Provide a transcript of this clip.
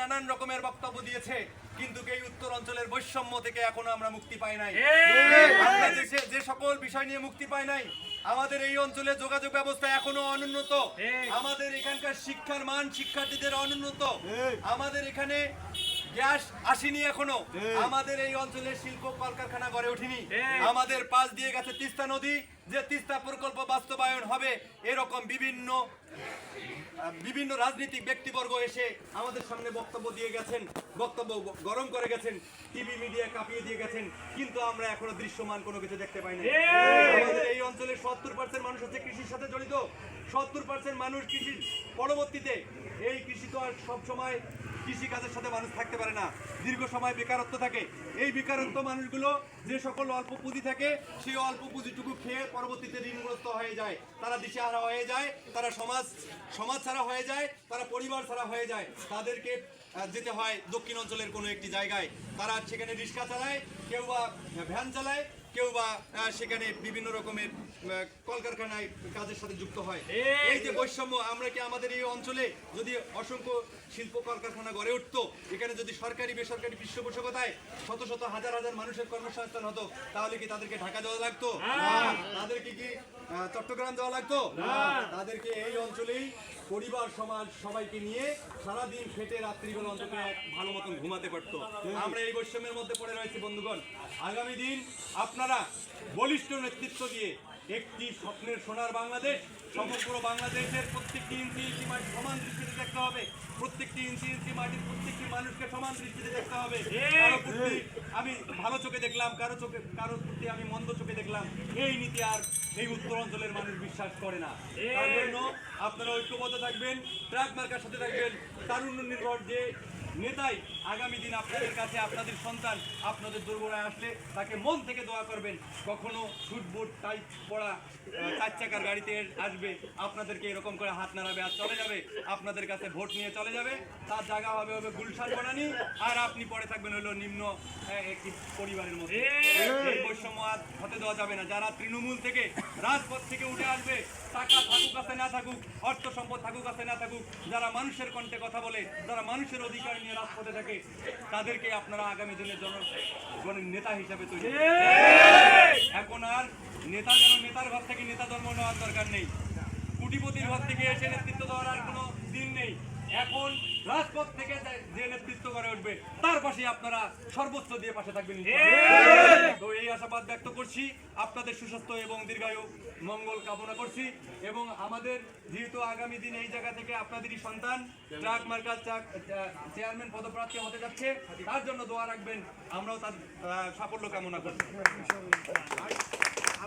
নানান রকমের বক্তব্য দিয়েছে, কিন্তু এই উত্তর অঞ্চলের বৈষম্য থেকে এখনো আমরা মুক্তি পাই নাই। আমরা যে সকল বিষয় নিয়ে মুক্তি পাই নাই, আমাদের এই অঞ্চলে যোগাযোগ ব্যবস্থা এখনো অনুন্নত, আমাদের এখানকার শিক্ষার মান শিক্ষার্থীদের অনুন্নত, আমাদের এখানে গ্যাস আসেনি এখনো, আমাদের এই অঞ্চলে শিল্প কলকারখানা গড়ে ওঠেনি, আমাদের পাশ দিয়ে গেছে তিস্তা নদী, যে তিস্তা প্রকল্প বাস্তবায়ন হবে এরকম বিভিন্ন রাজনৈতিক ব্যক্তিবর্গ এসে আমাদের সামনে বক্তব্য দিয়ে গেছেন, বক্তব্য গরম করে গেছেন, টিভি মিডিয়া কাঁপিয়ে দিয়ে গেছেন, কিন্তু আমরা এখনো দৃশ্যমান কোনো কিছু দেখতে পাই না। আমাদের এই অঞ্চলের 70% মানুষ হচ্ছে কৃষির সাথে জড়িত, 70% মানুষ কৃষির পরবর্তীতে, এই কৃষি তো আর সবসময় কৃষি কাজের সাথে মানুষ থাকতে পারে না, দীর্ঘ সময় বেকারত্ব থাকে। এই বেকারত্ব মানুষগুলো যে সকল অল্প পুঁজি থাকে, সেই অল্প পুঁজিটুকু খেয়ে পরবর্তীতে ঋণগ্রস্ত হয়ে যায়, তারা দিশেহারা হয়ে যায়, তারা সমাজ ছাড়া হয়ে যায়, তারা পরিবার ছাড়া হয়ে যায়, তাদেরকে যেতে হয় দক্ষিণ অঞ্চলের কোনো একটি জায়গায়, তারা সেখানে রিক্সা চালায়, কেউ বা ভ্যান চালায়, কেউ বা সেখানে বিভিন্ন রকমের কলকারখানায় কাজের সাথে যুক্ত হয়। এই যে বৈষম্য, আমরা কি আমাদের এই অঞ্চলে যদি অসংখ্য শিল্প কলকারখানা গড়ে উঠতো, এখানে যদি সরকারি বেসরকারি পৃষ্ঠপোষকতায় শত শত হাজার হাজার মানুষের কর্মসংস্থান হতো, তাহলে কি তাদেরকে ঢাকা দেওয়া লাগতো? তাদেরকে কি চট্টগ্রাম দেওয়া লাগতো? তাদেরকে এই অঞ্চলেই পরিবার সমাজ সবাইকে নিয়ে সারাদিন খেটে রাত্রিবেলা অন্তত ভালো মতন ঘুমাতে পারতো। আমরা এই বৈষম্যের মধ্যে পড়ে রয়েছি বন্ধুগণ। আগামী দিন আপনারা বলিষ্ঠ নেতৃত্ব দিয়ে একটি স্বপ্নের সোনার বাংলাদেশ, সমগ্র বাংলাদেশের প্রত্যেকটি ইঞ্চি মাটি সমান দৃষ্টিতে দেখতে হবে, প্রত্যেকটি ইঞ্চি মাটির প্রত্যেকটি মানুষকে সমান দৃষ্টিতে দেখতে হবে। কারো প্রতি আমি ভালো চোখে দেখলাম, কারো প্রতি আমি মন্দ চোখে দেখলাম, এই নীতি আর এই উত্তর অঞ্চলের মানুষ বিশ্বাস করে না। তার জন্য আপনারা ঐক্যবদ্ধ থাকবেন, ট্রাক মার্কার সাথে থাকবেন, তারুণ্য নির্ভর যে নেতাই আগামী দিন আপনাদের কাছে আপনাদের সন্তান আপনাদের দোরগোড়ায় আসলে তাকে মন থেকে দোয়া করবেন। কখনো সুট বুট টাইট পড়া 4 চাকার গাড়িতে আসবে, আপনাদেরকে এরকম করে হাত নাড়াবে আর চলে যাবে, আপনাদের কাছে ভোট নিয়ে চলে যাবে, তার জায়গা হবে গুলশান বনানী, আর আপনি পড়ে থাকবেন হলো নিম্ন একটি পরিবারের মধ্যে। এই বৈষম্য আর হতে দেওয়া যাবে না। যারা তৃণমূল থেকে রাজপথ থেকে উঠে আসবে, টাকা থাকুক কাছে না থাকুক, অর্থ সম্পদ থাকুক কাছে না থাকুক, যারা মানুষের কণ্ঠে কথা বলে, যারা মানুষের অধিকার নিয়ে রাজপথে থাকে, তাদেরকে আপনারা আগামী দিনের জনের নেতা হিসাবে তৈরি। এখন আর নেতা যেন নেতার ঘর থেকে নেতা জন্ম নেওয়ার দরকার নেই, কোটিপতির ঘর থেকে এসে নেতৃত্ব দেওয়ার আর কোনো দিন নেই। এখন রাজপথ থেকে যে নেতৃত্ব করে উঠবে, তার পাশে আপনারা সর্বোচ্চ দিয়ে পাশে থাকবেন। তো এই আশাবাদ ব্যক্ত করছি, আপনাদের সুস্বাস্থ্য এবং দীর্ঘায়ু মঙ্গল কামনা করছি। এবং আমাদের যেহেতু আগামী দিন এই জায়গা থেকে আপনাদেরই সন্তান ট্রাক মার্কার চেয়ারম্যান পদপ্রার্থী হতে যাচ্ছে, তার জন্য দোয়া রাখবেন, আমরাও তার সাফল্য কামনা করছি।